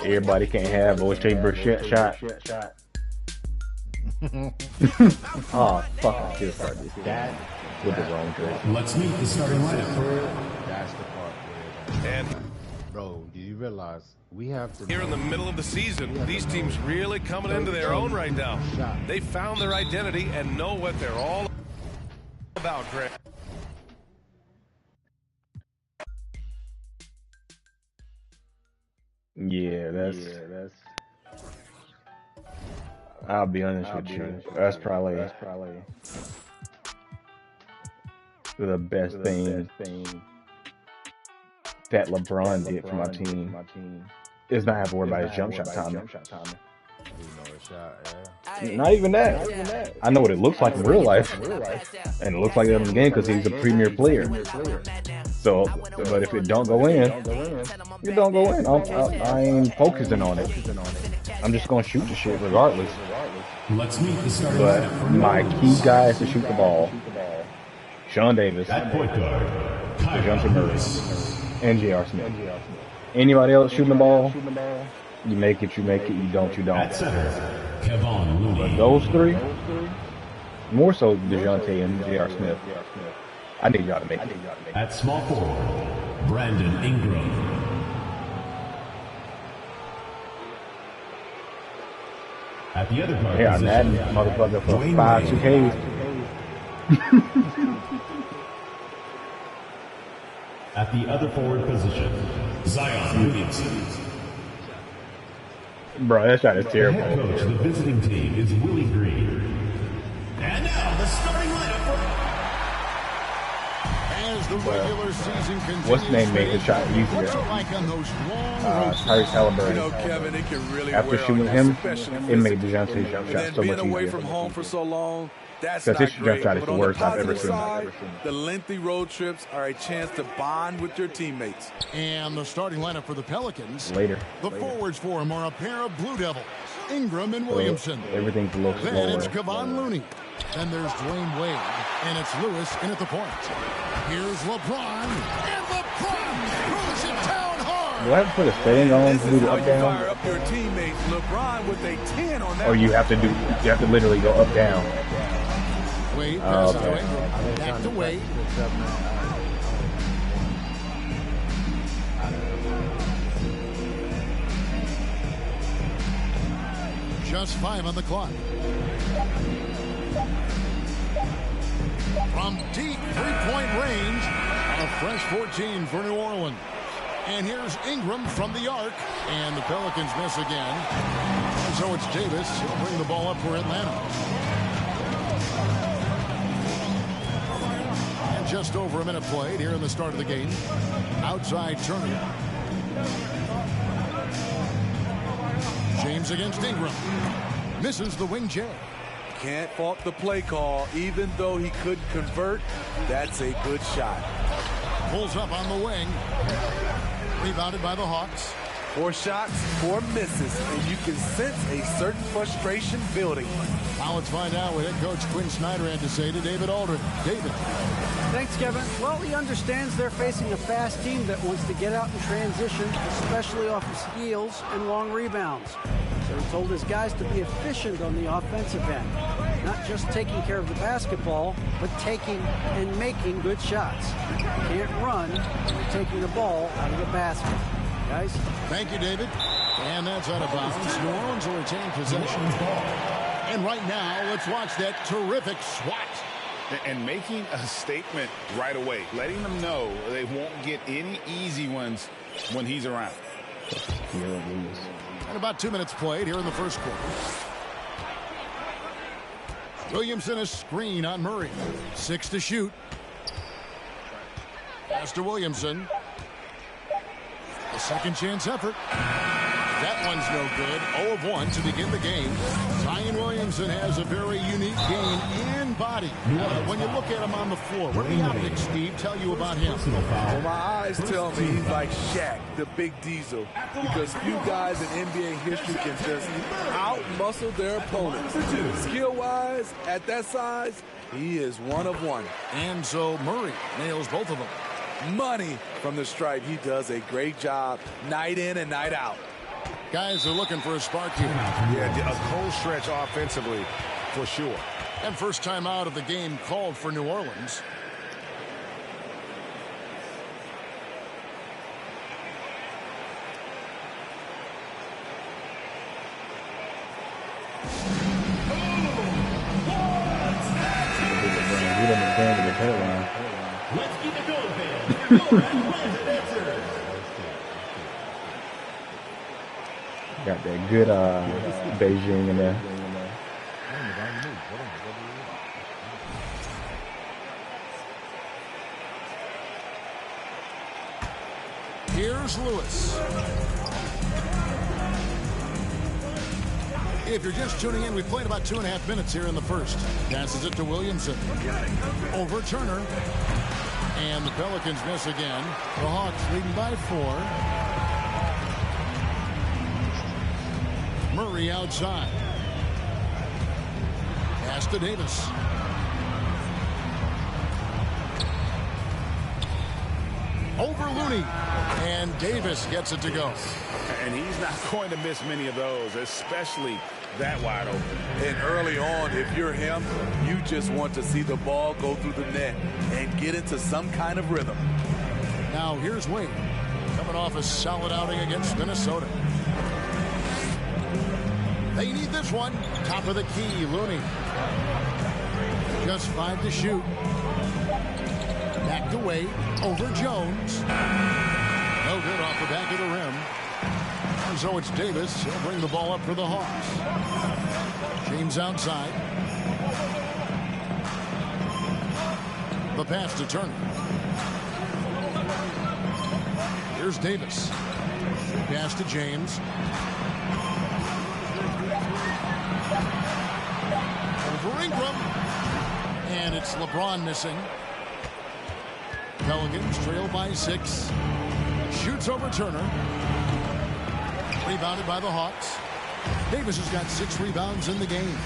Everybody can't have voice chamber shot. Oh, fuck, I still started this. That with the wrong dress. Let's meet the starting lineup. That's the part where, And bro, do you realize we have to... here in the middle of the season, these teams really coming into their own right now. They found their identity and know what they're all about, Greg. Yeah, that's. I'll be honest with you. That's probably the best thing that LeBron did for my team. Is not have to worry about his jump shot timing. Not even that. I know what it looks like in real life, and it looks like that in the game because he's a premier player. So, but if it don't go in, it don't go in. I ain't focusing on it. I'm just gonna shoot the shit regardless. Let's meet the starting But lineup. my key guys to shoot the ball: Sean Davis, At point guard, DeJounte Murray, and J.R. Smith. Anybody else shooting the ball? You make it, you don't, you don't. at center, Kevon Looney. Those three, more so DeJounte and J.R. Smith. I need y'all to make it. At small forward, Brandon Ingram. At the other guard Yeah, position, that motherfucker for Dwayne 5 Wade. 2Ks. At the other forward position, Zion Williamson. Bro, that shot is The terrible. head coach of the visiting team is Willie Green. And now the starting lineup for... As the regular season continues, What's the name made the shot easier? what's it like on those long road Tyrese Halliburton. You know, Kevin, it can really After wear on shooting you, him, especially it made DeJounte's jump and shot then so being much away easier. from home for so long, that's Because not his jump great. shot is But the on worst I've ever positive seen. side, the lengthy road trips are a chance to bond with your teammates. And the starting lineup for the Pelicans. Later. The forwards for him are a pair of Blue Devils, Ingram and Williamson. Everything's a little Then it's slower. Kevon Looney. Then there's Dwayne Wade. And it's Lewis in at the point. Here's LeBron. And LeBron throws it down hard. Do I have to put a setting on This to do is the how up you down? fire up your teammates. LeBron with a 10 on that. Or you have to literally go up down. Wade passes okay. to Ingram. Back to Wade. Just 5 on the clock. From deep three-point range, a fresh 14 for New Orleans. And here's Ingram from the arc, and the Pelicans miss again. And so it's Davis. He'll bring the ball up for Atlanta. And just over a minute played here in the start of the game. Outside Turner. James against Ingram. Misses the wing J. Can't fault the play call. Even though he couldn't convert, that's a good shot. Pulls up on the wing. Rebounded by the Hawks. 4 shots, 4 misses, and you can sense a certain frustration building. Now let's find out what head coach Quinn Snyder had to say to David Aldridge. David. Thanks, Kevin. Well, he understands they're facing a fast team that wants to get out in transition, especially off of steals and long rebounds. So he told his guys to be efficient on the offensive end. Not just taking care of the basketball, but taking and making good shots. You can't run when you're taking the ball out of the basket. Guys? Thank you, David. And that's out of bounds. New Orleans will retain possession. And right now, let's watch that terrific swat. And making a statement right away, letting them know they won't get any easy ones when he's around. And about 2 minutes played here in the first quarter. Williamson a screen on Murray. 6 to shoot. Pass to Williamson. A second chance effort. That one's no good. 0 of 1 to begin the game. Zion Williamson has a very unique game and body. When you look at him on the floor, what do the optics, Steve, tell you about him? Well, my eyes tell me he's like Shaq, the big diesel, because few guys in NBA history can just out-muscle their opponents. Skill-wise, at that size, he is 1 of 1. And so Murray nails both of them. Money from the stripe. He does a great job night in and night out. Guys are looking for a spark here. Yeah, a cold stretch offensively for sure. And first time out of the game called for New Orleans. Let's keep it going, fans. Got that good Beijing in there. Here's Lewis. If you're just tuning in, we've played about 2.5 minutes here in the first. Passes it to Williamson. Over Turner. And the Pelicans miss again. The Hawks leading by 4. Murray outside. Pass to Davis. Over Looney. And Davis gets it to go. And he's not going to miss many of those, especially that wide open. And early on, if you're him, you just want to see the ball go through the net and get into some kind of rhythm. Now here's Wade. Coming off a solid outing against Minnesota. They need this one. Top of the key, Looney. Just 5 to shoot. Back to Wade. Over Jones. No good off the back of the rim. And so it's Davis. He'll bring the ball up for the Hawks. James outside. The pass to Turner. Here's Davis. Pass to James. Over Ingram. And it's LeBron missing. Pelicans trail by 6. Shoots over Turner. Rebounded by the Hawks. Davis has got 6 rebounds in the game.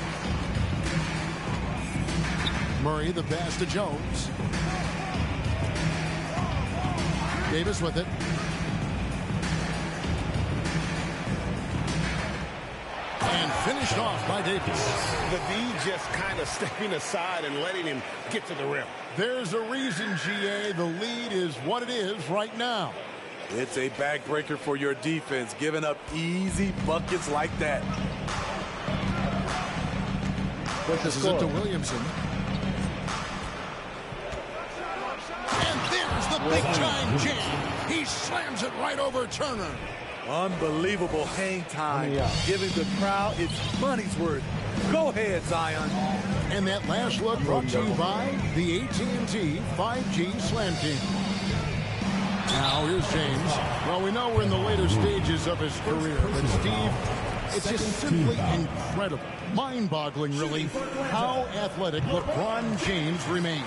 Murray, the pass to Jones. Davis with it. And finished off by Davis. The D just kind of stepping aside and letting him get to the rim. There's a reason, GA, the lead is what it is right now. It's a backbreaker for your defense, giving up easy buckets like that. This is it to Williamson. And there's the big-time jam. He slams it right over Turner. Unbelievable hang time, giving the crowd its money's worth. Go ahead, Zion. And that last look brought to you by the AT&T 5G Slam Team. Now here's James. Well, we know we're in the later stages of his career, but Steve, it's just simply incredible, mind-boggling, really, how athletic LeBron James remains.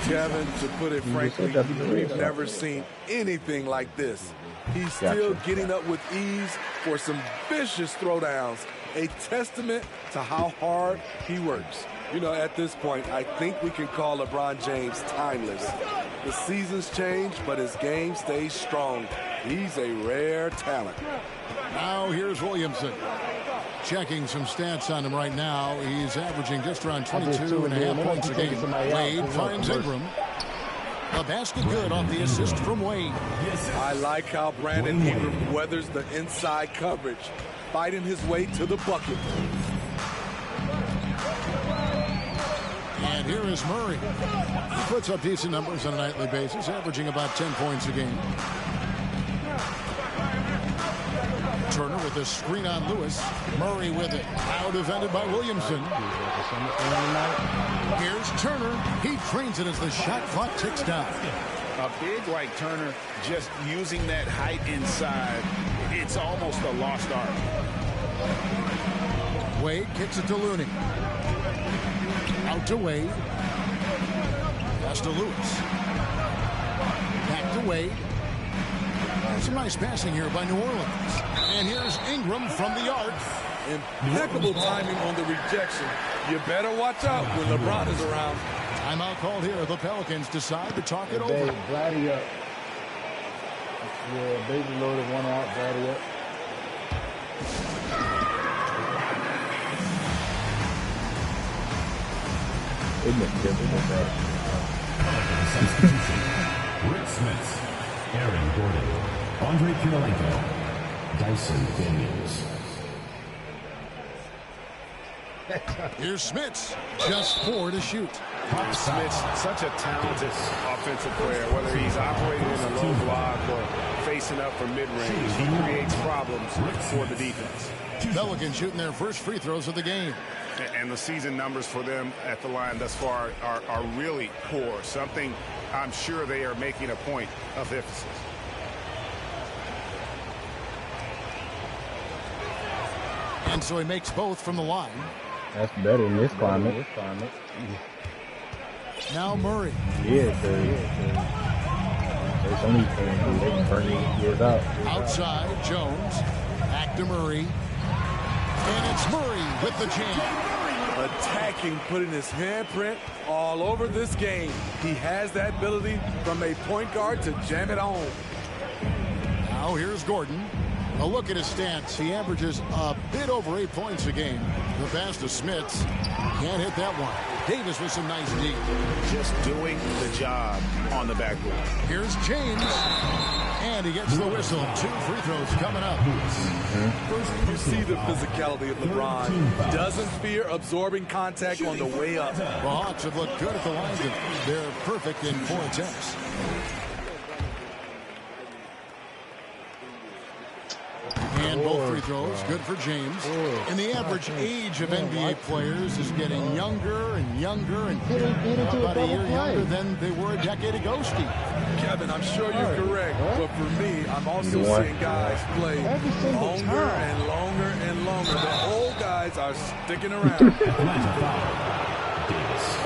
Kevin, to put it frankly, we've never seen anything like this. He's still getting up with ease for some vicious throwdowns, a testament to how hard he works. You know, at this point, I think we can call LeBron James timeless. The seasons change, but his game stays strong. He's a rare talent. Now here's Williamson. Checking some stats on him right now. He's averaging just around 22.5 points a game. Wade finds Ingram. The basket good off the assist from Wade. I like how Brandon Ingram weathers the inside coverage, fighting his way to the bucket. And here is Murray. He puts up decent numbers on a nightly basis, averaging about 10 points a game. Turner with a screen on Lewis. Murray with it. Now defended by Williamson. Here's Turner. He trains it as the shot clock ticks down. A big like Turner, just using that height inside, it's almost a lost art. Wade kicks it to Looney. Out to Wade. Pass to Lewis. Back to Wade. Some nice passing here by New Orleans. And here's Ingram from the arc. Impeccable timing on the rejection. You better watch out when LeBron is around. Timeout called here. The Pelicans decide to talk it over. Vladdy up. Yeah, baby loaded one out, Vladdy up. Isn't it difficult, bro? Rick Smith, Aaron Gordon, Andre Kirilenko, Dyson Daniels. Here's Smits, just 4 to shoot. Smith's such a talented offensive player. Whether he's operating in a low block or facing up from mid-range, he creates problems for the defense. Pelicans shooting their first free throws of the game. And the season numbers for them at the line thus far are really poor. Something I'm sure they are making a point of emphasis. And so he makes both from the line. That's better in this climate. Now Murray. Yeah, there's only they can burn these years out. Outside, Jones. Back to Murray. And it's Murray with the jam. Attacking, putting his handprint all over this game. He has that ability from a point guard to jam it home. Now here's Gordon. A look at his stats. He averages a bit over 8 points a game. The pass to Smits. Can't hit that one. Davis with some nice D. Just doing the job on the backboard. Here's James. And he gets the whistle. 2 free throws coming up. You see the physicality of LeBron. Doesn't fear absorbing contact on the way up. The Hawks have looked good at the line. They're perfect in 4 attempts. And both free throws, good for James. And the average age of NBA players is getting younger and younger, and about a year younger than they were a decade ago, Steve. Kevin, I'm sure you're correct, but for me, I'm also seeing guys play longer and longer and longer. The old guys are sticking around.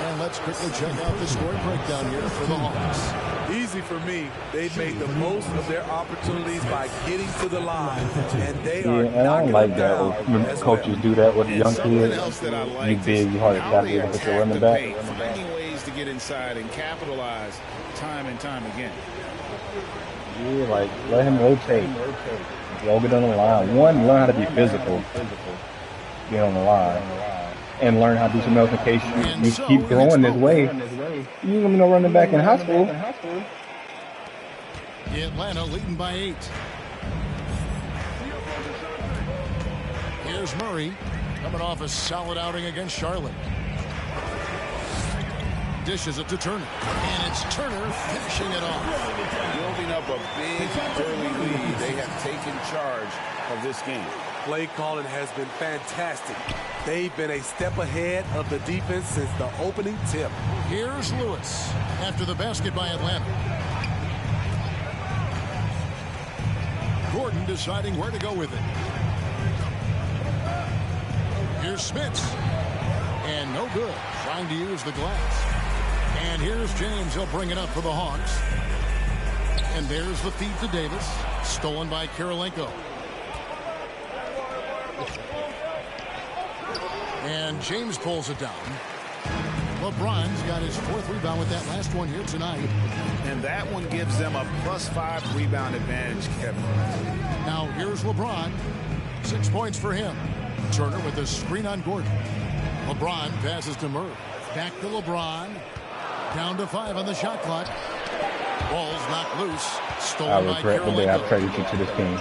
And let's quickly check out the scoring breakdown here for the Hawks. Easy for me. They've made the most of their opportunities by getting to the line, and they are I don't like that when coaches do that with young kids. Else that I like You big, you hard to tackle they with your attack running the back. paint, finding ways to get inside and capitalize time and time again. Yeah, like let him rotate. Go get on the line. One, learn how to be physical. Get on the line. And learn how to do some notification. You keep growing this way. You ain't gonna be no running back in high school. Atlanta leading by 8. Here's Murray coming off a solid outing against Charlotte. Dishes it to Turner. And it's Turner finishing it off. Building up a big early lead. They have taken charge of this game. Play calling has been fantastic. They've been a step ahead of the defense since the opening tip. Here's Lewis after the basket by Atlanta. Gordon deciding where to go with it. Here's Smits. And no good. Trying to use the glass. And here's James. He'll bring it up for the Hawks. And there's the feed to Davis. Stolen by Kirilenko. And James pulls it down. LeBron's got his 4th rebound with that last one here tonight. And that one gives them a +5 rebound advantage, Kevin. Now here's LeBron. 6 points for him. Turner with a screen on Gordon. LeBron passes to Murray. Back to LeBron. Down to 5 on the shot clock. Ball's knocked loose. Stolen by regret the day I Kirilenko. traded you to this team.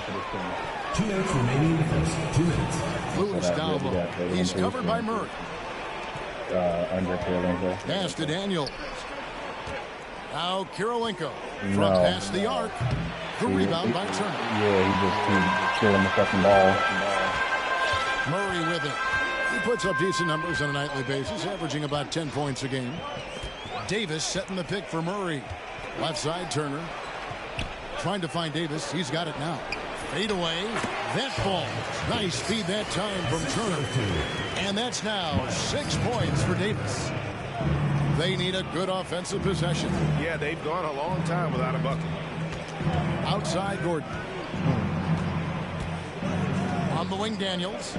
2 minutes remaining in the first. 2 minutes. Lewis down low. He's covered by Murray. Under Kirilenko. Pass to Daniel. Now Kirilenko. Front No. past the arc. The rebound by Turner. Yeah, he just keeps killing the fucking ball. Murray with it. He puts up decent numbers on a nightly basis, averaging about 10 points a game. Davis setting the pick for Murray. Left side, Turner. Trying to find Davis. He's got it now. Fade away. That ball. Nice speed that time from Turner. And that's now 6 points for Davis. They need a good offensive possession. Yeah, they've gone a long time without a bucket. Outside Gordon. On the wing, Daniels.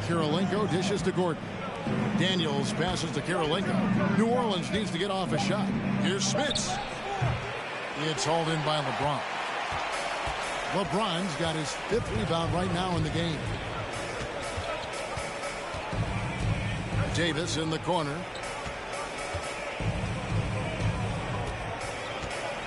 Kirilenko dishes to Gordon. Daniels passes to Kirilenko. New Orleans needs to get off a shot. Here's Smits. It's hauled in by LeBron. LeBron's got his 5th rebound right now in the game. Davis in the corner.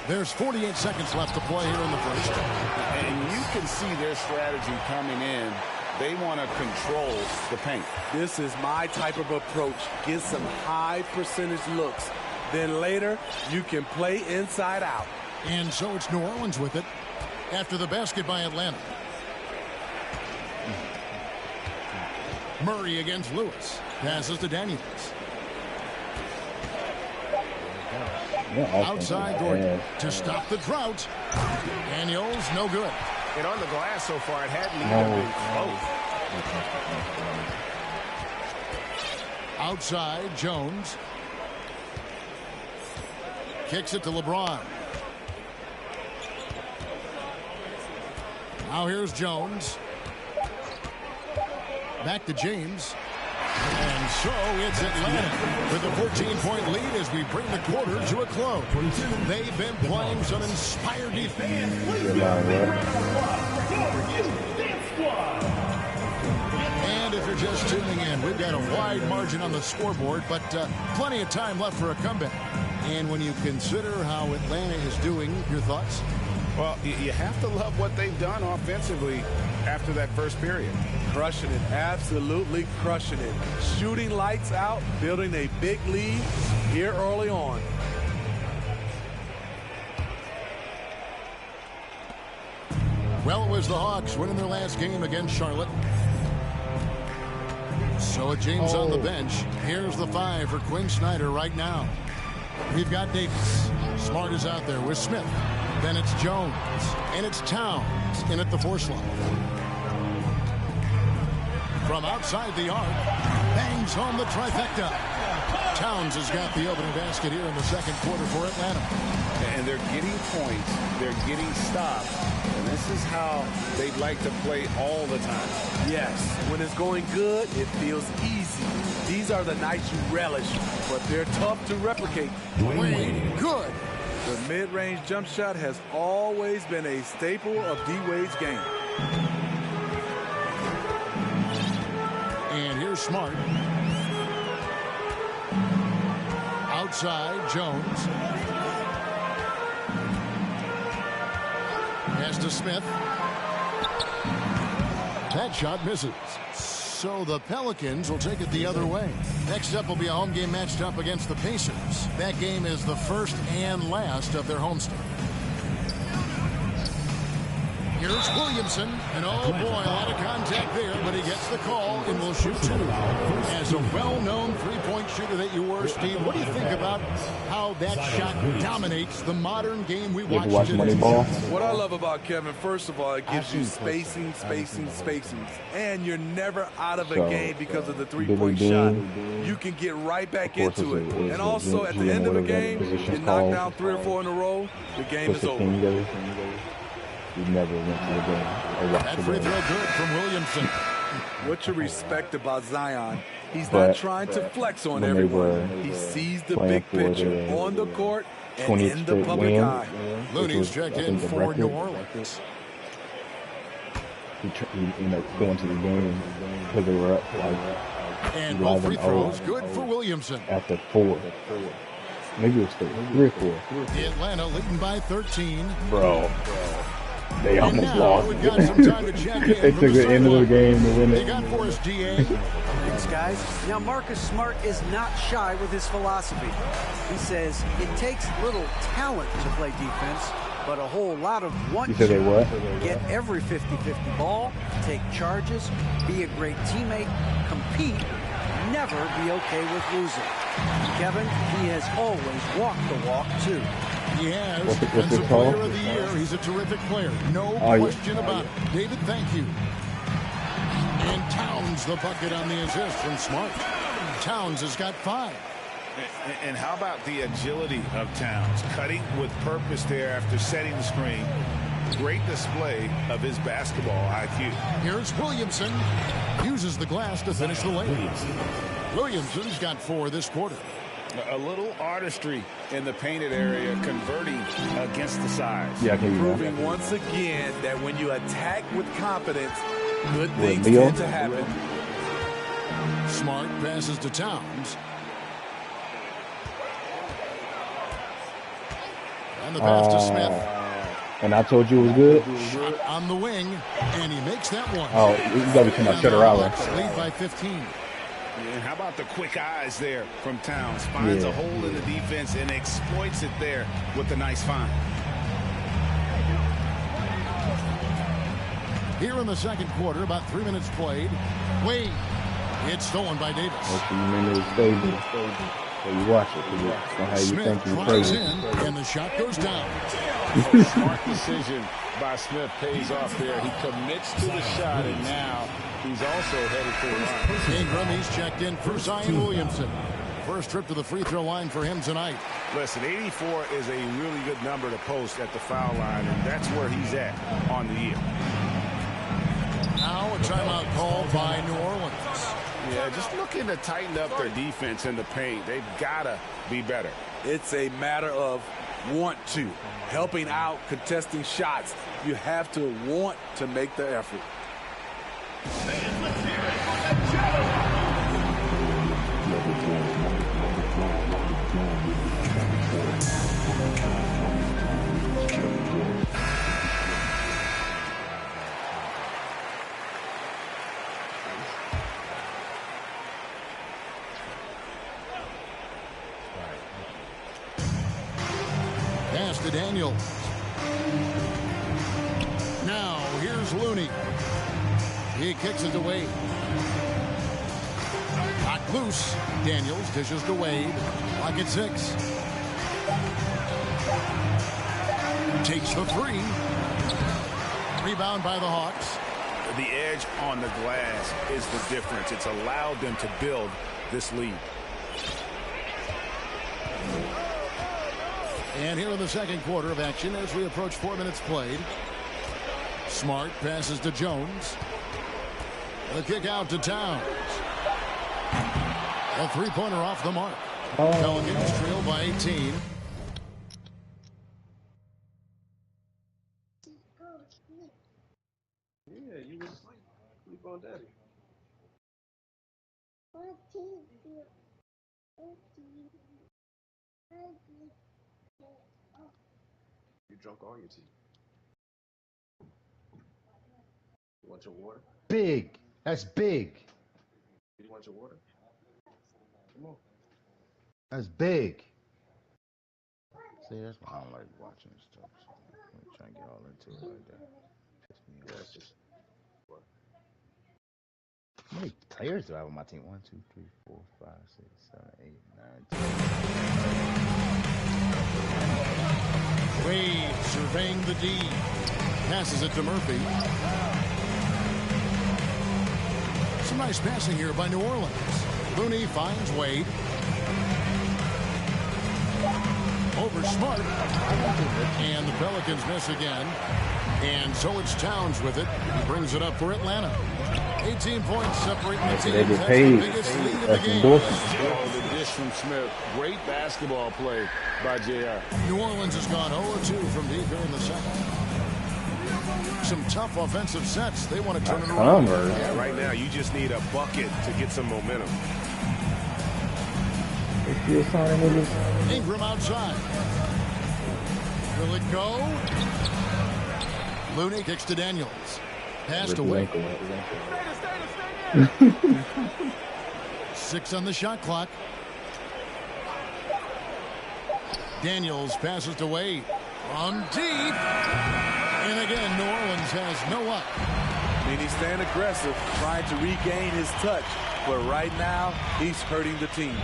There's 48 seconds left to play here in the first. And you can see their strategy coming in. They want to control the paint. This is my type of approach. Get some high percentage looks. Then later, you can play inside out. And so it's New Orleans with it after the basket by Atlanta. Murray against Lewis. Passes to Daniels. Outside Gordon to stop the drought. Daniels, no good. And on the glass so far, it hadn't even been close. Outside, Jones. Kicks it to LeBron. Now here's Jones. Back to James. And so it's Atlanta with a 14-point lead as we bring the quarter to a close. They've been playing some inspired defense. And if you're just tuning in, we've got a wide margin on the scoreboard, but plenty of time left for a comeback. And when you consider how Atlanta is doing, your thoughts? Well, you have to love what they've done offensively after that first period. Crushing it, absolutely crushing it. Shooting lights out, building a big lead here early on. Well, it was the Hawks winning their last game against Charlotte. So James on the bench. Here's the 5 for Quinn Snyder right now. We've got Davis. Smart is out there with Smith. Then it's Jones. And it's Towns in at the 4 slot. From outside the arc, bangs home the trifecta. Towns has got the opening basket here in the second quarter for Atlanta. And they're getting points. They're getting stops. And this is how they'd like to play all the time. Yes, when it's going good, it feels easy. These are the nights you relish, but they're tough to replicate. Wade, good. The mid-range jump shot has always been a staple of D-Wade's game. And here's Smart. Outside, Jones. Pass to Smith. That shot misses. So the Pelicans will take it the other way. Next up will be a home game matched up against the Pacers. That game is the first and last of their homestand. Here's Williamson, and oh boy, a lot of contact there, but he gets the call and will shoot 2. As a well-known three-point shooter that you were, Steve, what do you think about how that shot dominates the modern game we watch today? What I love about Kevin, first of all, it gives you spacing, and you're never out of a game because of the three-point shot. You can get right back into it. And also, at the end of a game, you knock down 3 or 4 in a row, the game is over. We never went to the game or watched the Free game. throw good from Williamson. What you respect about Zion, he's not trying to flex on everyone. He sees the big picture on the court and in the public eye. Looney's checked in for New Orleans. He ended up going to the game because they were up like and both free throws good for Williamson. After 4. Maybe it was 3 or 4. Atlanta leading by 13. Bro. They almost lost. We've got some time to check in. They took the end of the game to win it. They got for us, GA. Thanks, guys. Now, Marcus Smart is not shy with his philosophy. He says it takes little talent to play defense, but a whole lot of want You said they what? Get every 50-50 ball, take charges, be a great teammate, compete, never be okay with losing. Kevin, he has always walked the walk, too. He has. What's Defensive it player called? of the year. He's a terrific player. No question about it. David, thank you. And Towns, the bucket on the assist from Smart. Towns has got 5. And how about the agility of Towns? Cutting with purpose there after setting the screen. Great display of his basketball IQ. Here's Williamson. Uses the glass to finish the lane. Williamson's got 4 this quarter. A little artistry in the painted area, converting against the size. Yeah, I can Proving once again that when you attack with confidence, good things tend to happen. Smart passes to Towns. And the pass to Smith. And I told you it was good. Shot on the wing, and he makes that one. Oh, you got to be talking about Shutter Island. Lead by 15. And how about the quick eyes there from Towns? Finds a hole in the defense and exploits it there with a nice find. Here in the second quarter, about 3 minutes played. Wade. It's stolen by Davis. That's what you mean it's stable. So you watch it. It's gonna have you Smith thinking tries crazy. in, and the shot goes down. Smart decision by Smith pays off there. He commits to the shot, and now he's also headed for the line. Ingram, he's checked in for Zion Williamson. First trip to the free throw line for him tonight. Listen, 84 is a really good number to post at the foul line, and that's where he's at on the year. Now a timeout call by New Orleans. Yeah, just looking to tighten up their defense in the paint. They've got to be better. It's a matter of want to. Helping out, contesting shots. You have to want to make the effort. Pass to Daniels. Now here's Looney. He kicks it to Wade. Knocked loose. Daniels dishes to Wade. Clock at 6. Takes the 3. Rebound by the Hawks. The edge on the glass is the difference. It's allowed them to build this lead. And here in the second quarter of action as we approach 4 minutes played. Smart passes to Jones. The kick out to Towns. A three-pointer off the mark. Pelicans trail by 18. Yeah, you was sleep on daddy. You drunk all your tea. You want your water? Big. That's big. You want your water? Come on. That's big. See, that's why I don't like watching stuff. So I'm trying to get all into it like that. Piss me off. That's just what? How many players do I have on my team? 1, 2, 3, 4, 5, 6, 7, 8, 9, 10. Wade surveying the D. Passes it to Murphy. Some nice passing here by New Orleans. Looney finds Wade. Over Smart. And the Pelicans miss again. And so it's Towns with it. He brings it up for Atlanta. 18 points separating the teams. They get paid. That's endorsement. Oh, the dish from Smith. Great basketball play by JR. New Orleans has gone 0-2 from deep here in the second. Some tough offensive sets. They want to turn it around. Yeah, right now you just need a bucket to get some momentum. Ingram outside. Will it go? Looney kicks to Daniels. Passed away. 6 on the shot clock. Daniels passes to Wade. From deep. And again, New Orleans has no up. And he's staying aggressive, trying to regain his touch. But right now, he's hurting the team.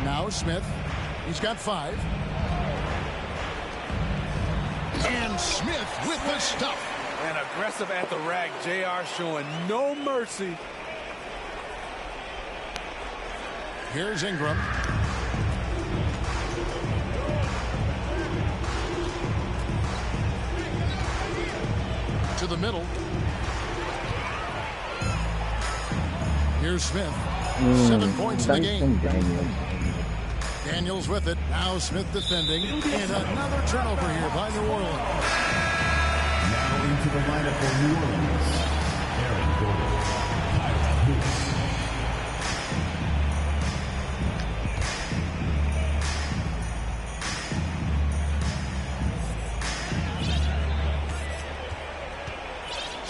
Now Smith. He's got 5. And Smith with the stuff. And aggressive at the rack. JR showing no mercy. Here's Ingram. To the middle. Here's Smith. 7 points in the game. Daniels. Daniels with it. Now Smith defending. And another turnover here by New Orleans. Now into the lineup for New Orleans. Aaron Gordon. Kyle Hoops.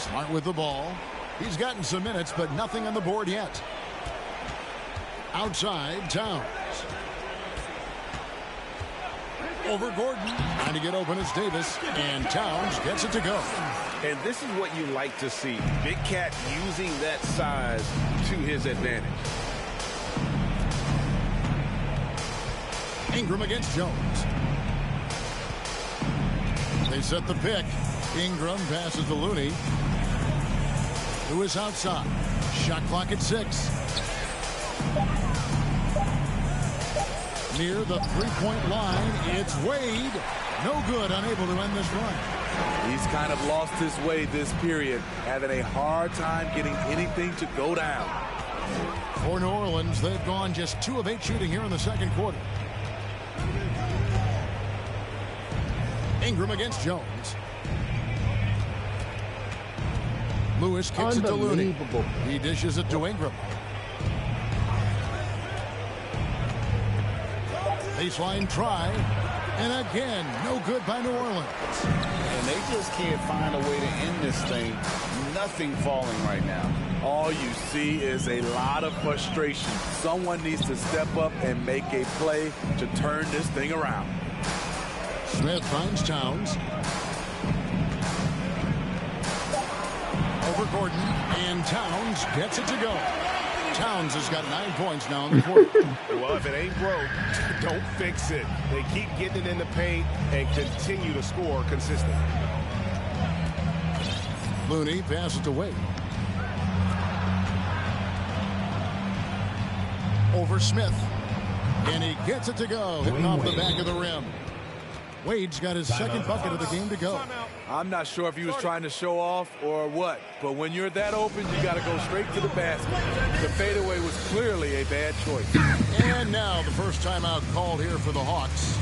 Smart with the ball. He's gotten some minutes, but nothing on the board yet. Outside, Towns. Over Gordon. Trying to get open is Davis. And Towns gets it to go. And this is what you like to see. Big Cat using that size to his advantage. Ingram against Jones. They set the pick. Ingram passes to Looney. Lewis outside. Shot clock at 6. Near the three-point line, it's Wade. No good, unable to end this run. He's kind of lost his way this period, having a hard time getting anything to go down. For New Orleans, they've gone just 2 of 8 shooting here in the second quarter. Ingram against Jones. Lewis kicks it to Looney. He dishes it to Ingram. Baseline try. And again, no good by New Orleans. And they just can't find a way to end this thing. Nothing falling right now. All you see is a lot of frustration. Someone needs to step up and make a play to turn this thing around. Smith finds Towns. Over Gordon, and Towns gets it to go. Towns has got 9 points now in the quarter. Well, if it ain't broke, don't fix it. They keep getting it in the paint and continue to score consistently. Looney passes to Wade. Over Smith. And he gets it to go. Hitting off the back of the rim. Wade's got his second bucket of the game to go. I'm not sure if he was trying to show off or what, but when you're that open, you got to go straight to the basket. The fadeaway was clearly a bad choice. And now the first timeout called here for the Hawks.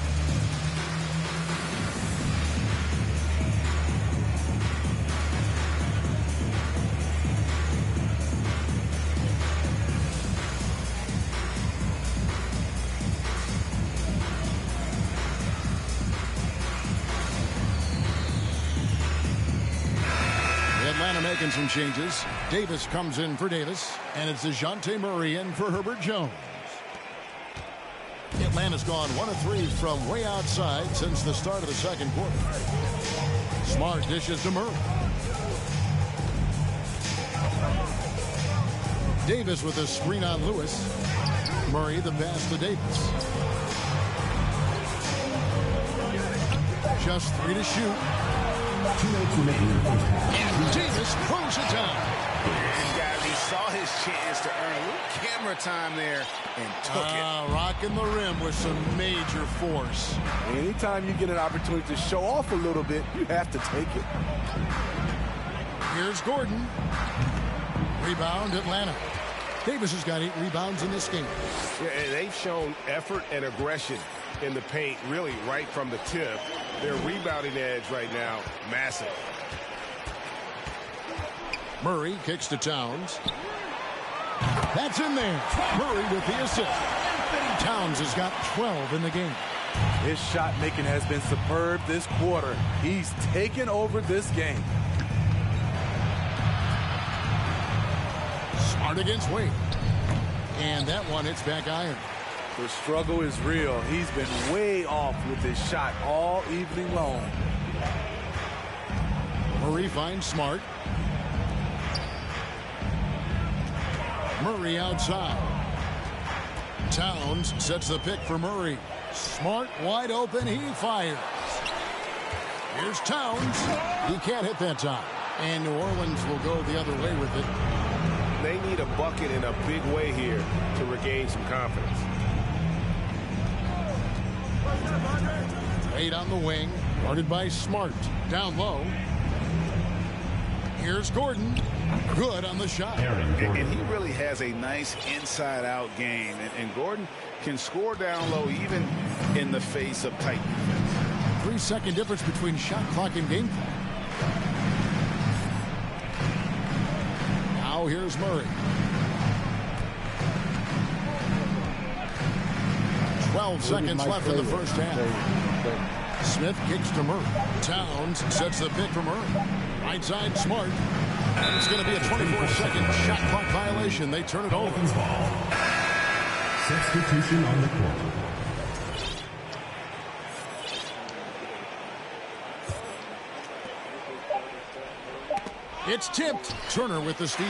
Making some changes. Davis comes in for Davis, and it's DeJounte Murray in for Herbert Jones. Atlanta's gone 1 of 3 from way outside since the start of the second quarter. Smart dishes to Murray. Davis with a screen on Lewis. Murray the pass to Davis. Just 3 to shoot. And Davis throws it down. And guys, he saw his chance to earn a little camera time there and took it. Rocking the rim with some major force. Anytime you get an opportunity to show off a little bit, you have to take it. Here's Gordon. Rebound, Atlanta. Davis has got 8 rebounds in this game. Yeah, and they've shown effort and aggression in the paint, really right from the tip. Their rebounding edge right now, massive. Murray kicks to Towns. That's in there. Murray with the assist. Towns has got 12 in the game. His shot making has been superb this quarter. He's taken over this game. Smart against Wade. And that one hits back iron. The struggle is real. He's been way off with his shot all evening long. Murray finds Smart. Murray outside. Towns sets the pick for Murray. Smart wide open. He fires. Here's Towns. He can't hit that time. And New Orleans will go the other way with it. They need a bucket in a big way here to regain some confidence. Wade on the wing. Guarded by Smart. Down low. Here's Gordon. Good on the shot. And he really has a nice inside-out game. And Gordon can score down low even in the face of tight defense. 3-second difference between shot clock and game clock. Now here's Murray. 12 seconds left in the first half. Smith kicks to Murray. Towns sets the pick for Murray. Right side, Smart. And it's going to be a 24-second shot clock violation. They turn it over. Substitution on the court. It's tipped. Turner with the steal.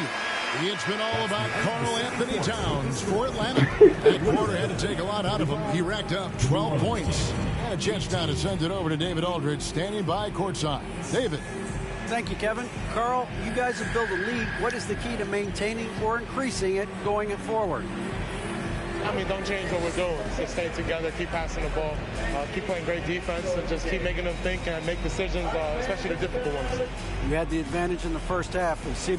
It's been all about Karl Anthony Towns for Atlanta. That quarter had to take a lot out of him. He racked up 12 points. And a chance now to send it over to David Aldridge, standing by courtside. David. Thank you, Kevin. Carl, you guys have built a lead. What is the key to maintaining or increasing it going forward? I mean, don't change what we're doing. Just stay together, keep passing the ball, keep playing great defense, and just keep making them think and make decisions, especially the difficult ones. You had the advantage in the first half. We'll see.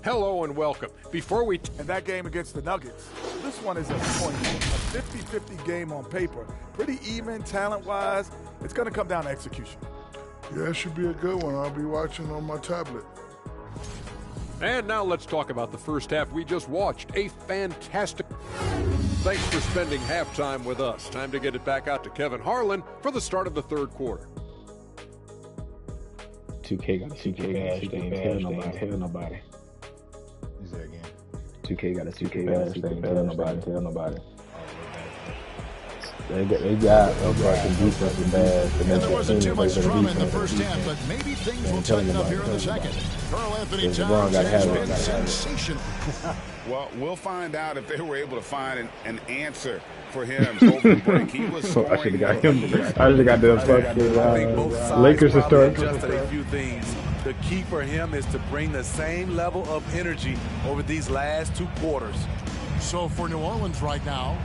Hello and welcome. Before we... And that game against the Nuggets, this one is a 50-50 game on paper. Pretty even talent-wise. It's going to come down to execution. Yeah, it should be a good one. I'll be watching on my tablet. And now let's talk about the first half we just watched. A fantastic... Thanks for spending halftime with us. Time to get it back out to Kevin Harlan for the start of the third quarter. 2K got a 2K badge. Tell nobody. Is that again? 2K got a 2K badge. Tell nobody. They got a fucking defensive badge. There wasn't too much drama in the first half, but maybe things will tighten up here in the second. Karl Anthony Towns has been sensational. Well, we'll find out if they were able to find an answer for him over the break. He was scoring. I should have got him. I should have got the fucking Lakers to start. Adjusted a few things. The key for him is to bring the same level of energy over these last two quarters. So for New Orleans right now,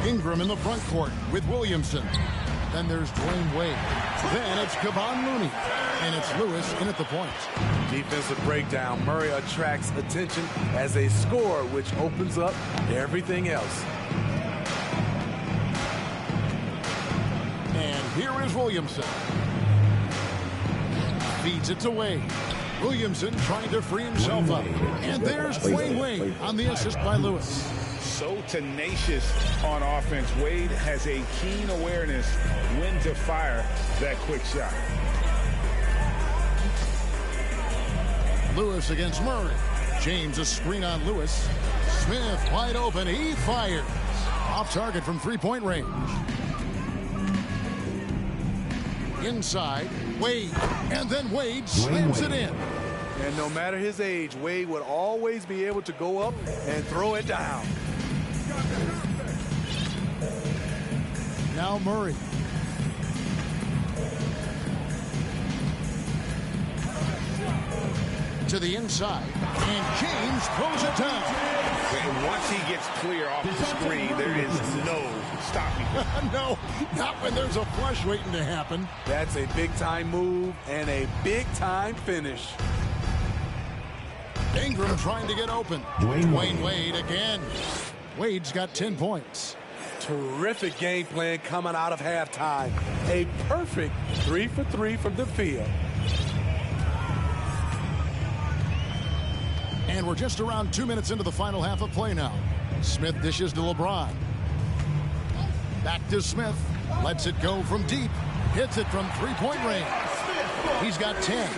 Ingram in the front court with Williamson. Then there's Dwayne Wade. Then it's Kevon Looney. And it's Lewis in at the point. Defensive breakdown. Murray attracts attention as a scorer, which opens up everything else. And here is Williamson. Feeds it to Wade. Williamson trying to free himself up. And there's Dwayne Wade on the assist by Lewis. So tenacious on offense. Wade has a keen awareness when to fire that quick shot. Lewis against Murray. James a screen on Lewis. Smith wide open. He fires. Off target from three-point range. Inside, Wade. And then Wade slams it in. And no matter his age, Wade would always be able to go up and throw it down. Now Murray. To the inside. And James throws it down. And once he gets clear off the screen, there is no stopping him. No, not when there's a flush waiting to happen. That's a big-time move and a big-time finish. Ingram trying to get open. Dwayne Wade again. Wade's got 10 points. Terrific game plan coming out of halftime. A perfect 3 for 3 from the field. And we're just around 2 minutes into the final half of play now. Smith dishes to LeBron. Back to Smith. Lets it go from deep. Hits it from three-point range. He's got 10.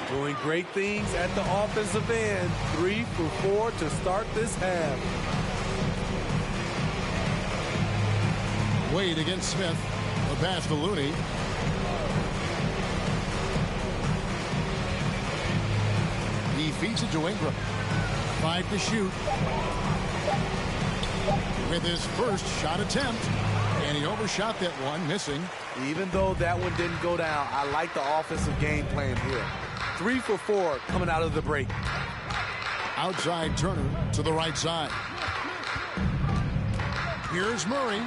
Doing great things at the offensive end. 3 for 4 to start this half. Wade against Smith. The pass to Looney. He feeds it to Ingram. 5 to shoot. With his first shot attempt. And he overshot that one, missing. Even though that one didn't go down, I like the offensive game plan here. 3 for 4 coming out of the break. Outside Turner to the right side. Here's Murray.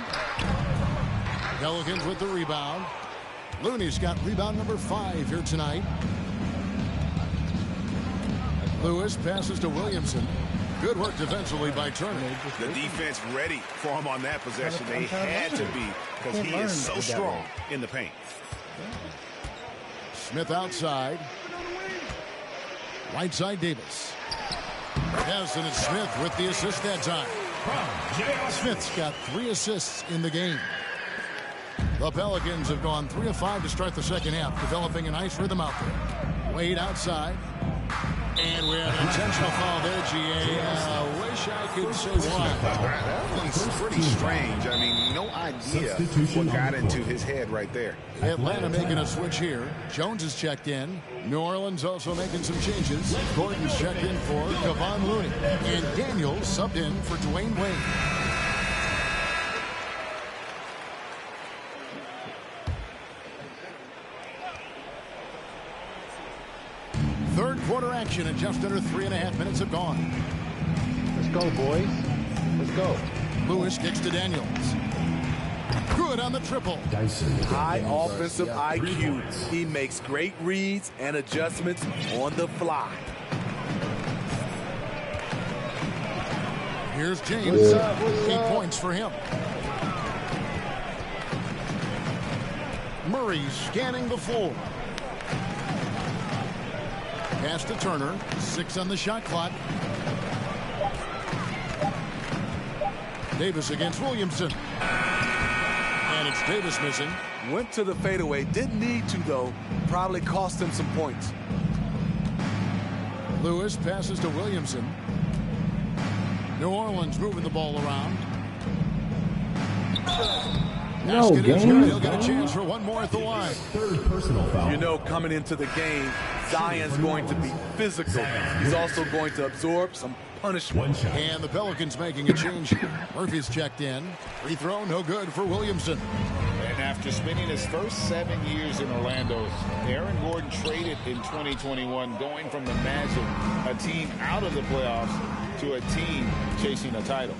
Pelicans with the rebound. Looney's got rebound number 5 here tonight. Lewis passes to Williamson. Good work defensively by Turner. The defense ready for him on that possession. They had to be, because he is so strong in the paint. Smith outside. Right side Davis. Yes, and it's Smith with the assist that time. Smith's got 3 assists in the game. The Pelicans have gone 3 of 5 to start the second half, developing a nice rhythm out there. Wade outside. And we have an intentional foul there, GA. Wish I could say why. That one's pretty strange. I mean, no idea what got into his head right there. Atlanta making a switch here. Jones is checked in. New Orleans also making some changes. Gordon's checked in for Kevon Looney. And Daniels subbed in for Dwayne Wade. Third quarter action and just under 3.5 minutes have gone. Let's go, boys. Let's go. Lewis kicks to Daniels. Good on the triple. High offensive IQ. He makes great reads and adjustments on the fly. Here's James. 8 points for him. Murray scanning the floor. Pass to Turner. 6 on the shot clock. Davis against Williamson. And it's Davis missing. Went to the fadeaway. Didn't need to, though. Probably cost him some points. Lewis passes to Williamson. New Orleans moving the ball around. No, game. He'll get a chance for one more at the line. Third personal foul. You know, coming into the game, Zion's going to be physical. He's also going to absorb some punishment. And the Pelicans making a change. Murphy's checked in. Free throw, no good for Williamson. And after spending his first 7 years in Orlando, Aaron Gordon traded in 2021, going from the Magic, a team out of the playoffs, to a team chasing a title.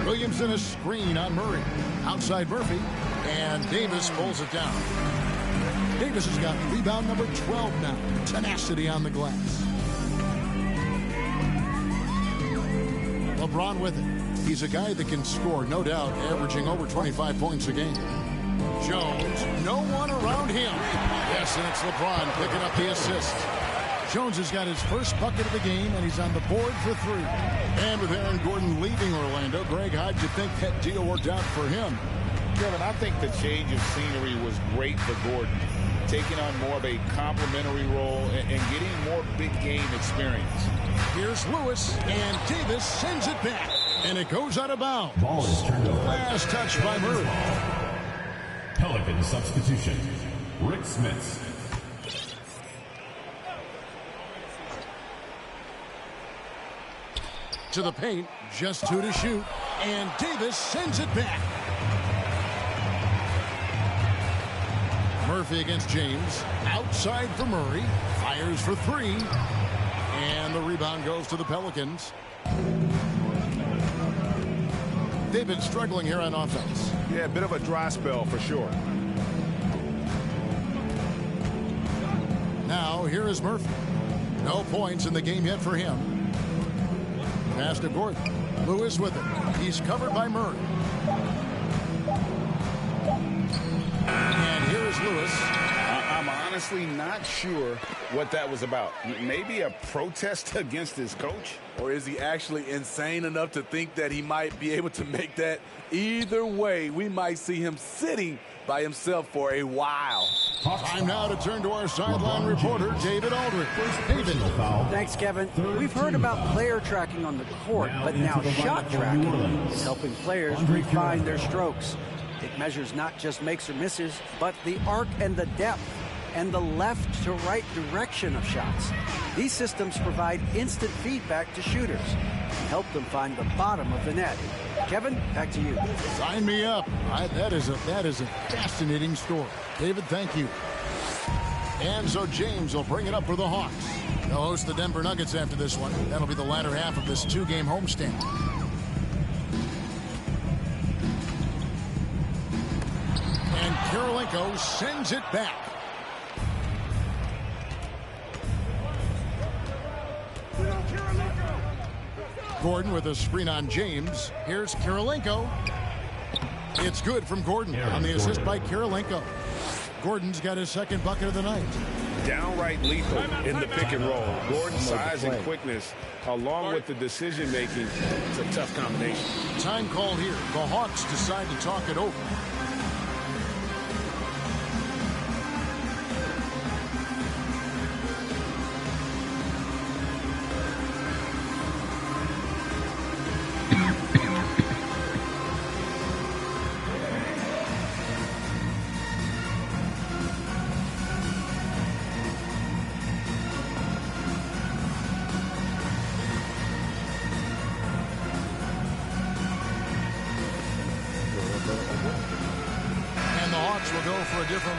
Williamson a screen on Murray. Outside Murphy. And Davis pulls it down. Davis has got rebound number 12 now. Tenacity on the glass. LeBron with it. He's a guy that can score, no doubt, averaging over 25 points a game. Jones, no one around him. Yes, and it's LeBron picking up the assist. Jones has got his first bucket of the game, and he's on the board for 3. And with Aaron Gordon leaving Orlando, Greg, how'd you think that deal worked out for him? Kevin, I think the change of scenery was great for Gordon, taking on more of a complimentary role and getting more big game experience. Here's Lewis, and Davis sends it back, and it goes out of bounds. Ball is turned over. Last touch by Murray. Pelican substitution. Rick Smith. To the paint, just 2 to shoot, and Davis sends it back. Murphy against James, outside for Murray, fires for 3, and the rebound goes to the Pelicans. They've been struggling here on offense. Yeah, a bit of a dry spell for sure. Now, here is Murphy. No points in the game yet for him. Pass to Gordon. Lewis with it. He's covered by Murray. And here is Lewis. I'm honestly not sure what that was about. Maybe a protest against his coach? Or is he actually insane enough to think that he might be able to make that? Either way, we might see him sitting by himself for a while. Time now to turn to our sideline reporter, David Aldridge. David. Thanks, Kevin. We've heard about player tracking on the court, but now shot tracking is helping players refine their strokes. It measures not just makes or misses, but the arc and the depth and the left to right direction of shots. These systems provide instant feedback to shooters and help them find the bottom of the net. Kevin, back to you. Sign me up. That is a fascinating story. David, thank you. And so James will bring it up for the Hawks. They'll host the Denver Nuggets after this one. That'll be the latter half of this 2-game homestand. And Kirilenko sends it back. Gordon with a screen on James. Here's Kirilenko. It's good from Gordon on the assist by Kirilenko. Gordon's got his second bucket of the night. Downright lethal in the pick and roll. Gordon's size and quickness, along with the decision making, it's a tough combination. Time call here. The Hawks decide to talk it over.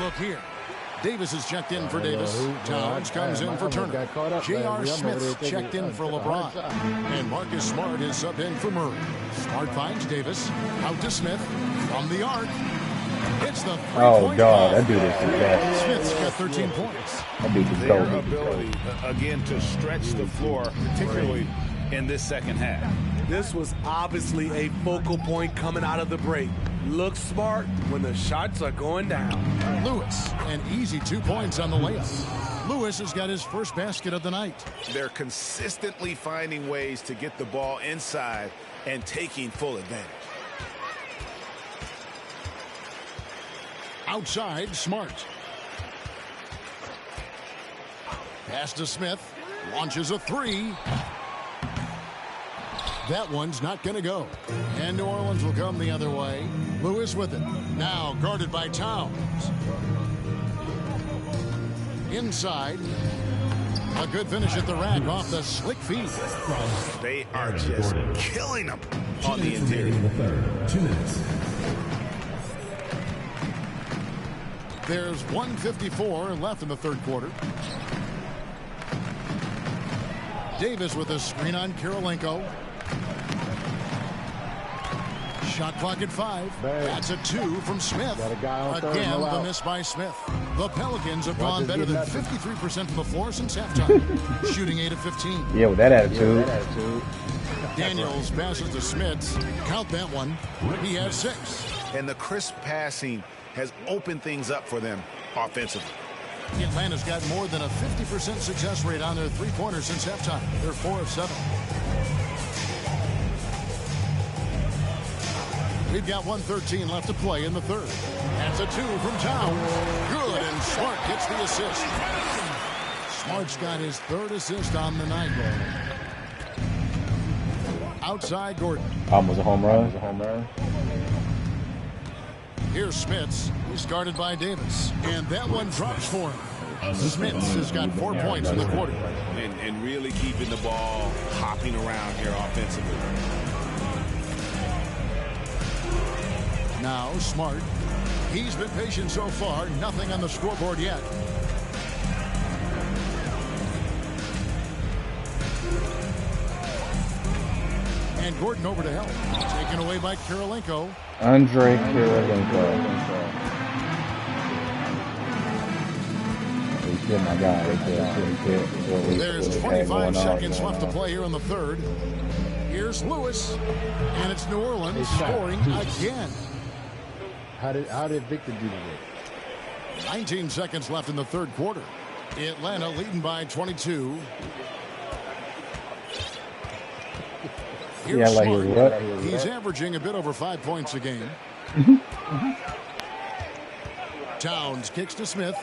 Look here. Davis is checked in for Davis. Towns comes in for Turner. J.R. Smith checked in for LeBron. And Marcus Smart is subbed in for Murray. Smart finds Davis. Out to Smith. From the arc. Hits the oh, God. That dude is the best. Smith's got 13 points. That dude is their ability, again, to stretch the floor, particularly in this second half. This was obviously a focal point coming out of the break. Look smart when the shots are going down. Lewis, an easy 2 points on the layup. Lewis has got his first basket of the night. They're consistently finding ways to get the ball inside and taking full advantage. Outside, Smart. Pass to Smith. Launches a three. That one's not going to go. And New Orleans will come the other way. Lewis with it. Now guarded by Towns. Inside. A good finish at the rack off the slick feet. They are just killing them on the interior. 2 minutes. There's 1:54 left in the third quarter. Davis with a screen on Kirilenko. Shot clock at 5. That's a 2 from Smith. Again, the miss by Smith. The Pelicans have gone better than 53% from the floor since halftime, shooting 8 of 15. Yeah, with that attitude. Daniels passes to Smith. Count that one. He has 6. And the crisp passing has opened things up for them offensively. Atlanta's got more than a 50% success rate on their three-pointers since halftime. They're 4 of 7. We've got 1:13 left to play in the third. That's a 2 from Towns. Good, and Smart gets the assist. Smart's got his 3rd assist on the night. Outside Gordon. Was a home run. Here's Smits. He's guarded by Davis. And that one drops for him. Smits has got 4 points in the quarter. And really keeping the ball hopping around here offensively. Now Smart. He's been patient so far. Nothing on the scoreboard yet. And Gordon over to help. Taken away by Kirilenko. Andre Kirilenko. My guy right there. There's 25 seconds left to play here in the third. Here's Lewis. And it's New Orleans scoring again. How did Victor do that? 19 seconds left in the third quarter. Atlanta leading by 22. Here's Smart. He's averaging a bit over 5 points a game. Towns kicks to Smith.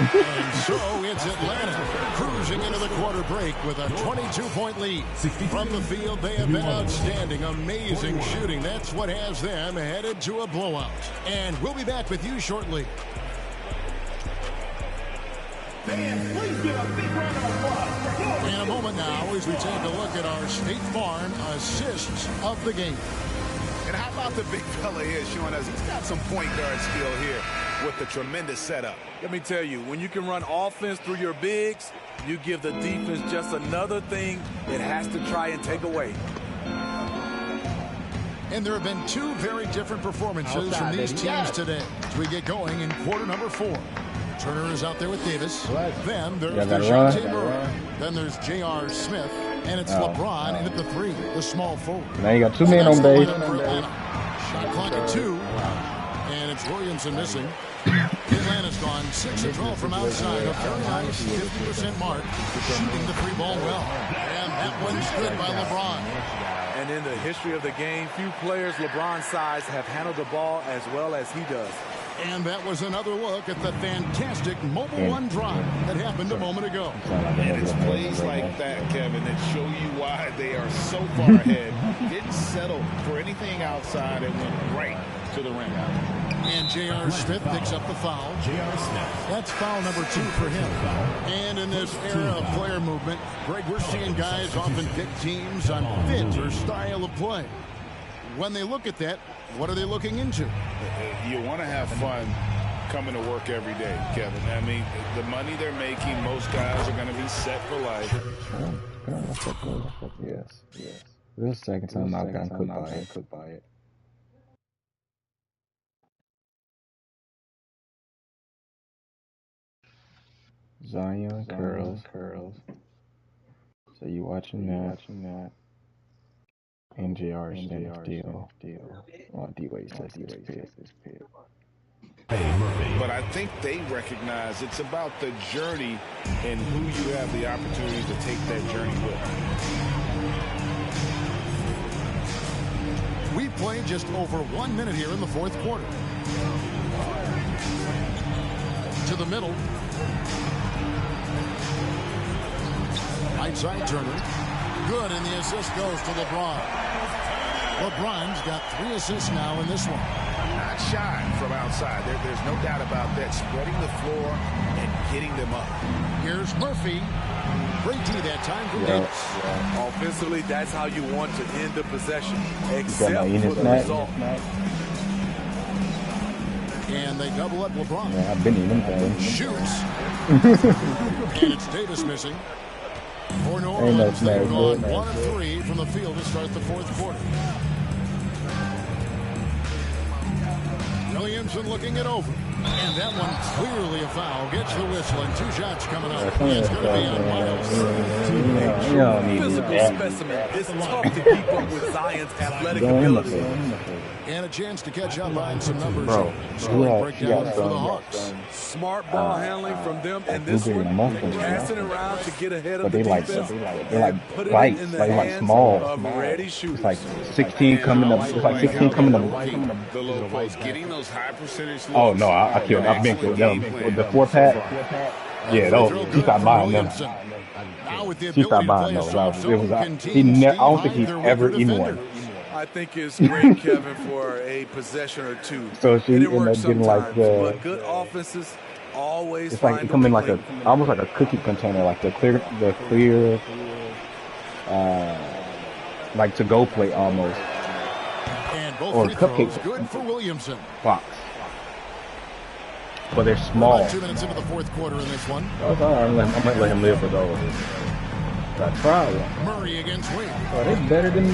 And so it's Atlanta cruising into the quarter break with a 22-point lead. From the field, they have been outstanding, amazing shooting. That's what has them headed to a blowout. And we'll be back with you shortly. Fans, please give a big round of applause. In a moment now, as we take a look at our State Farm assists of the game. And how about the big fella here showing us he's got some point guard skill here with the tremendous setup. Let me tell you, when you can run offense through your bigs, you give the defense just another thing it has to try and take away. And there have been two very different performances from these teams today as we get going in quarter number 4. Turner is out there with Davis. Then there's DeJounte Murray. Then there's J.R. Smith. And it's LeBron in at the 3, the small forward. Now you got 2 men on base. Shot clock at 2. And it's Williamson missing. Atlanta's gone 6 of 12 from outside. A very nice 50% mark. Shooting the 3 ball well. And that one's good by LeBron. And in the history of the game, few players LeBron's size have handled the ball as well as he does. And that was another look at the fantastic mobile one drive that happened a moment ago. And it's plays like that, Kevin, that show you why they are so far ahead. Didn't settle for anything outside and went right to the rim. And J.R. Smith picks up the foul. J.R. Smith. That's foul number 2 for him. And in this era of player movement, Greg, we're seeing guys often pick teams on fit or style of play. When they look at that, what are they looking into? You want to have fun coming to work every day, Kevin. I mean, the money they're making, most guys are going to be set for life. Yes. This is the second time I've gotten cooked by it. Zion curls. So you watching that? And JR still. Well, D-Wade says he's pissed. But I think they recognize it's about the journey and who you have the opportunity to take that journey with. We played just over 1 minute here in the 4th quarter. To the middle. Right side Turner. Good, and the assist goes to LeBron. LeBron's got 3 assists now in this one. Not shy from outside. There's no doubt about that. Spreading the floor and getting them up. Here's Murphy. Great D that time from Davis. Offensively, that's how you want to end the possession, except for the result. And they double up LeBron. Yeah, I've been eating them. Shoots. And it's Davis missing. For New Orleans, they've gone 1 of 3 from the field to start the 4th quarter. Williamson looking it over. And that one clearly a foul. Gets the whistle and 2 shots coming up. It's going to be on Miles. Physical specimen. It's tough to keep up with Zion's athletic ability. And a chance to catch up on some numbers. Bro, breakdown for the Hawks. Smart ball handling from them, and this one, passing around to get ahead of the defense. They're like bites, like small. It's like 16 coming up. It's like 16 coming up. The low post, getting those high percentage. Oh no, I killed. I've been with them with the 4-pack. Yeah, she stopped buying them. She stopped buying those. It was. I don't think he's ever eaten one. I think it's great, Kevin, for a possession or 2. So she ended up getting like but good offenses always. It's like it come in like almost like a cookie container, like the clear, like to-go plate almost, or cupcake good for Williamson. box. But they're small. About 2 minutes into the 4th quarter in this one. I might let him live for those. I tried one. Murray against Wade. Oh, they're better than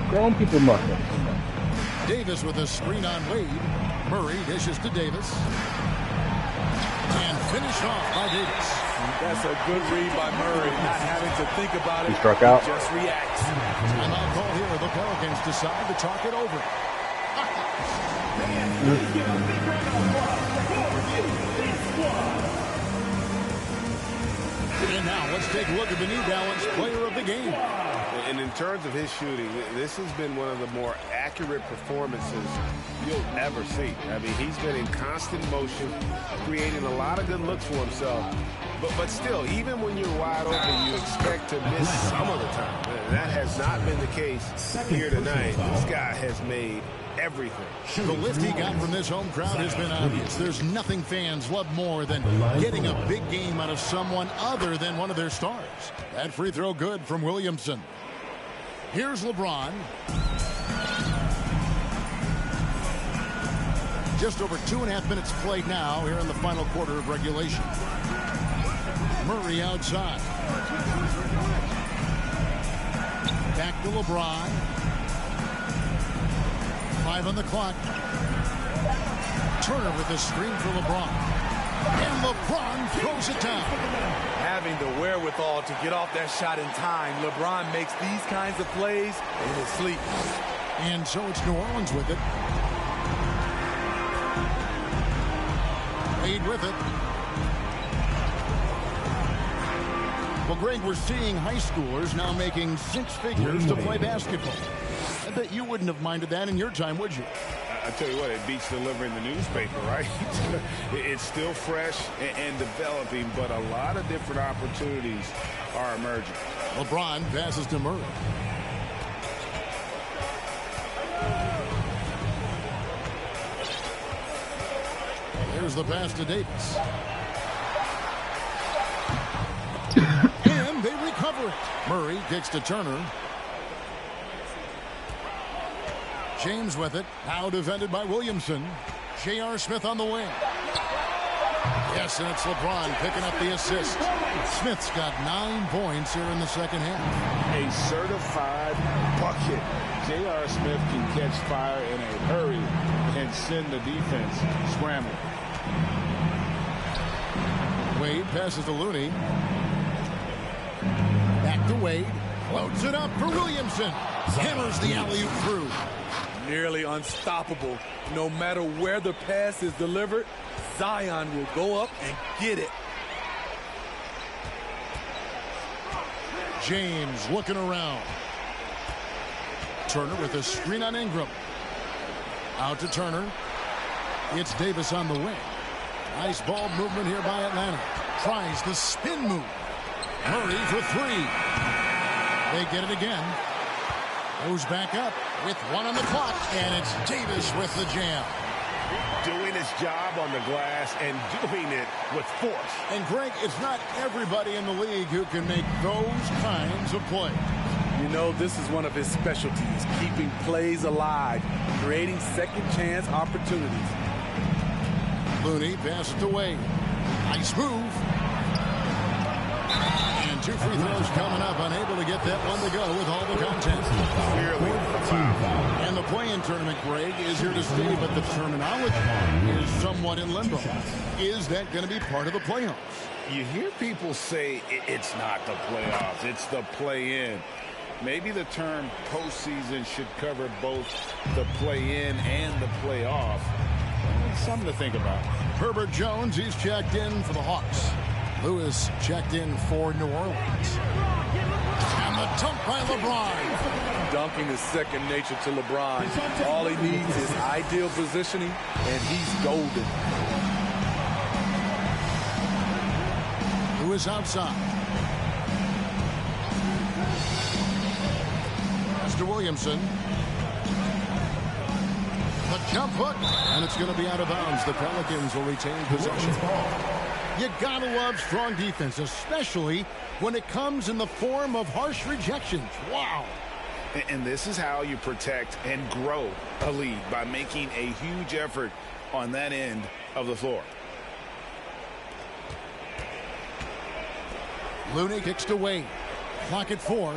grown people muffins. Davis with a screen on Wade. Murray dishes to Davis. And finished off by Davis. That's a good read by Murray. Not having to think about it. He struck out. He just reacts. Timeout call here. The Pelicans decide to talk it over. And now let's take a look at the New Balance player of the game. And in terms of his shooting, this has been one of the more accurate performances you'll ever see. I mean, he's been in constant motion, creating a lot of good looks for himself. But still, even when you're wide open, you expect to miss some of the time. That has not been the case here tonight. This guy has made everything. The lift he got from this home crowd has been obvious. There's nothing fans love more than getting a big game out of someone other than one of their stars. That free throw good from Williamson. Here's LeBron. Just over 2.5 minutes played now here in the final quarter of regulation. Murray outside. Back to LeBron. 5 on the clock. Turner with the screen for LeBron. And LeBron throws it down. Having the wherewithal to get off that shot in time, LeBron makes these kinds of plays in his sleep. And so it's New Orleans with it. Wade with it. Well, Greg, we're seeing high schoolers now making 6 figures to play basketball. I bet you wouldn't have minded that in your time, would you? I tell you what, it beats delivering the newspaper, right? It's still fresh and developing, but a lot of different opportunities are emerging. LeBron passes to Murray. Here's the pass to Davis. And they recover it. Murray kicks to Turner. James with it. Now defended by Williamson. J.R. Smith on the wing. Yes, and it's LeBron picking up the assist. Smith's got 9 points here in the second half. A certified bucket. J.R. Smith can catch fire in a hurry and send the defense scrambling. Wade passes to Looney. Back to Wade. Floats it up for Williamson. Hammers the alley-oop through. Nearly unstoppable. No matter where the pass is delivered, Zion will go up and get it. James looking around. Turner with a screen on Ingram. Out to Turner. It's Davis on the wing. Nice ball movement here by Atlanta. Tries the spin move. Murray for 3. They get it again. Goes back up with 1 on the clock. And it's Davis with the jam. Doing his job on the glass and doing it with force. And Greg, it's not everybody in the league who can make those kinds of plays. You know, this is one of his specialties, keeping plays alive, creating second chance opportunities. Looney passes it away. Nice move. And 2 free throws coming up. Unable to get that one to go with all the content. And the play-in tournament, Greg, is here to stay, but the terminology is somewhat in limbo. Is that going to be part of the playoffs? You hear people say it's not the playoffs, it's the play-in. Maybe the term postseason should cover both the play-in and the playoff. Something to think about. Herbert Jones, he's checked in for the Hawks. Lewis checked in for New Orleans. And the dunk by LeBron. Dunking is second nature to LeBron. All he needs is ideal positioning, and he's golden. Lewis outside. Mr. Williamson. The jump hook, and it's going to be out of bounds. The Pelicans will retain possession. You gotta love strong defense, especially when it comes in the form of harsh rejections. Wow. And this is how you protect and grow a lead, by making a huge effort on that end of the floor. Looney kicks to Wade. Clock at 4.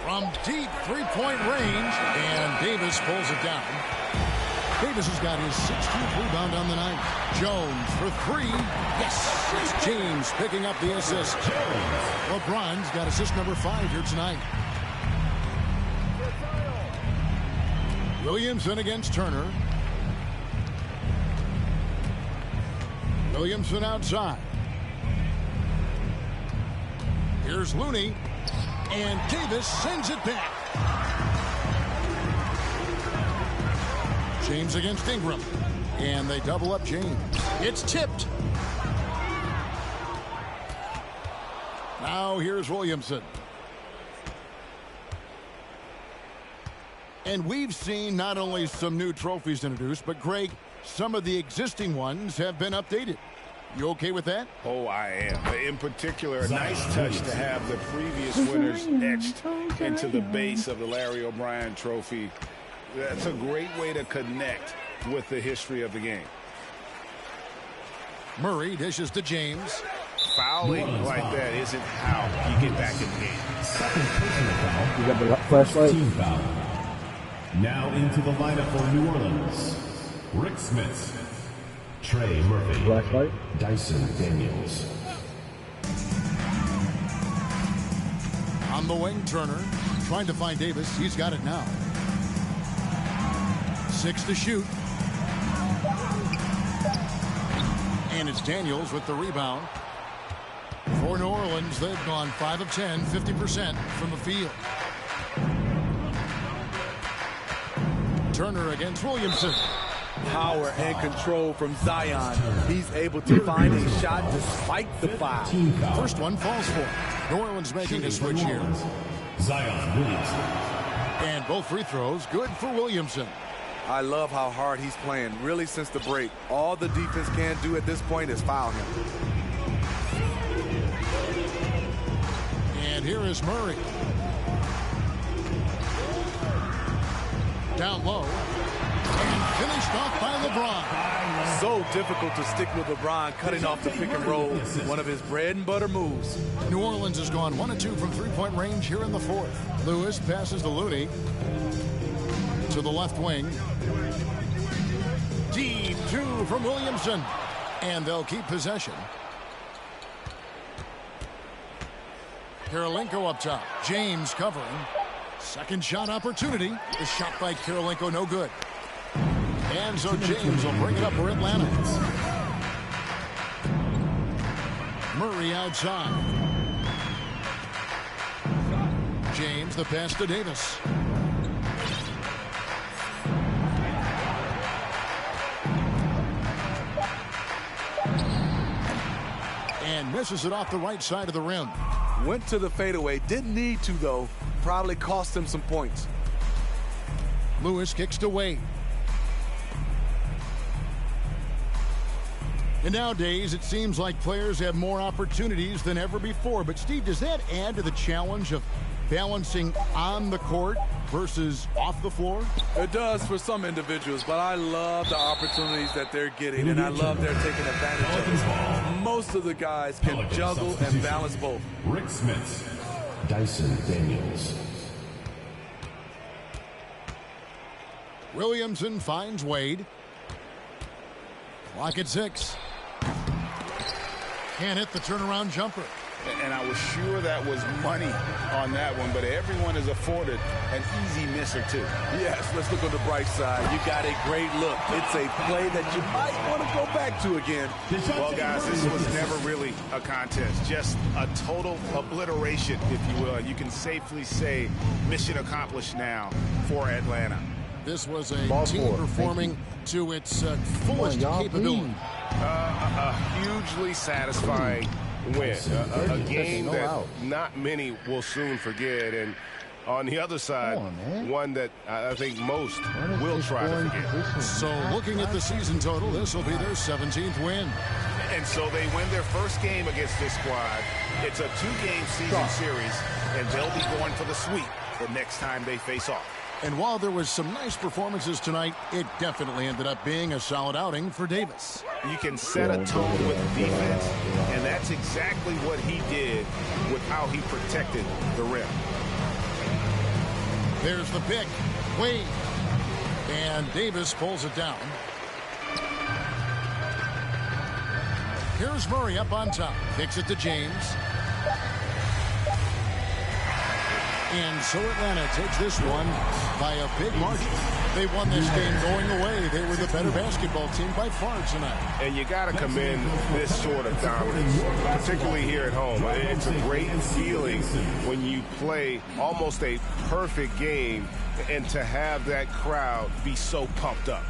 From deep three-point range, and Davis pulls it down. Davis has got his 16th rebound on the night. Jones for 3. Yes, it's James picking up the assist. LeBron's got assist number 5 here tonight. Williamson against Turner. Williamson outside. Here's Looney. And Davis sends it back. James against Ingram. And they double up James. It's tipped. Now here's Williamson. And we've seen not only some new trophies introduced, but Greg, some of the existing ones have been updated. You okay with that? Oh, I am. In particular, a nice touch to have the previous winners etched into the base of the Larry O'Brien trophy. That's a great way to connect with the history of the game. Murray dishes to James. Fouling like that isn't how you get back in the game. Second personal foul. You got the flashlight? Team foul. Now into the lineup for New Orleans. Rick Smith, Trey Murphy, Flashlight? Dyson Daniels. On the wing, Turner trying to find Davis. He's got it now. 6 to shoot. And it's Daniels with the rebound. For New Orleans, they've gone 5 of 10, 50% from the field. Turner against Williamson. Power and control from Zion. He's able to find a shot despite the foul. First one falls for him. New Orleans making a switch here. Zion Williamson. And both free throws good for Williamson. I love how hard he's playing, really, since the break. All the defense can do at this point is foul him. And here is Murray. Down low. And finished off by LeBron. So difficult to stick with LeBron, cutting off the pick and roll. One of his bread and butter moves. New Orleans has gone 1 of 2 from three-point range here in the fourth. Lewis passes to Looney. To the left wing. Deep 2 from Williamson. And they'll keep possession. Karolinko up top. James covering. Second shot opportunity. The shot by Karolinko no good. And so James will bring it up for Atlanta. Murray outside. James the pass to Davis. And misses it off the right side of the rim. Went to the fadeaway. Didn't need to, though. Probably cost him some points. Lewis kicks to Wade. And nowadays, it seems like players have more opportunities than ever before. But, Steve, does that add to the challenge of balancing on the court versus off the floor? It does for some individuals, but I love the opportunities that they're getting, and I love they're taking advantage of it. Most of the guys can juggle and balance both. Rick Smith, Dyson Daniels. Williamson finds Wade. Clock at 6. Can't hit the turnaround jumper. And I was sure that was money on that one, but everyone is afforded an easy miss or two. Yes, let's look on the bright side. You got a great look. It's a play that you might want to go back to again. Well, guys, this was never really a contest. Just a total obliteration, if you will. You can safely say mission accomplished now for Atlanta. This was a team performing to its fullest capability. A hugely satisfying win. A game that not many will soon forget. And on the other side, one that I think most will try to forget. So looking at the season total, this will be their 17th win. And so they win their first game against this squad. It's a 2-game season series, and they'll be going for the sweep the next time they face off. And while there was some nice performances tonight, it definitely ended up being a solid outing for Davis. You can set a tone with defense, and that's exactly what he did with how he protected the rim. There's the pick. Wade. And Davis pulls it down. Here's Murray up on top. Kicks it to James. And so Atlanta takes this one by a big margin. They won this game going away. They were the better basketball team by far tonight. And you got to commend this sort of dominance, particularly here at home. It's a great feeling when you play almost a perfect game and to have that crowd be so pumped up.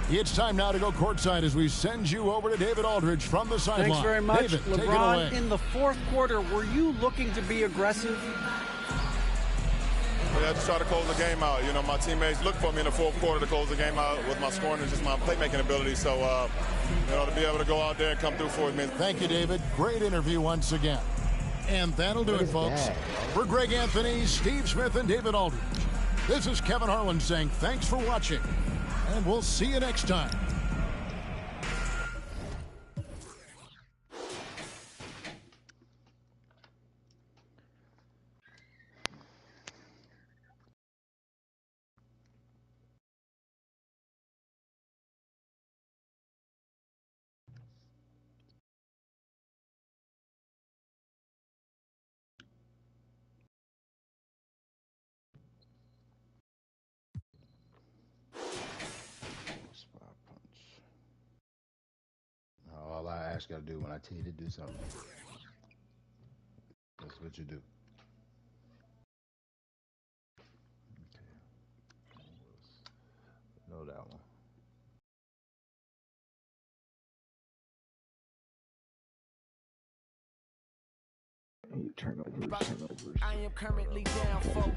It's time now to go courtside as we send you over to David Aldridge from the sideline. Thanks very much. David, LeBron, in the fourth quarter, were you looking to be aggressive? Yeah, just try to close the game out. You know, my teammates look for me in the fourth quarter to close the game out with my scoring and just my playmaking ability. So, you know, to be able to go out there and come through for me. Thank you, David. Great interview once again. And that'll do it, folks. For Greg Anthony, Steve Smith, and David Aldridge, This is Kevin Harlan saying thanks for watching, and we'll see you next time. All I ask you to do when I tell you to do something, that's what you do. Okay. Know that one. Turnovers. I am currently down for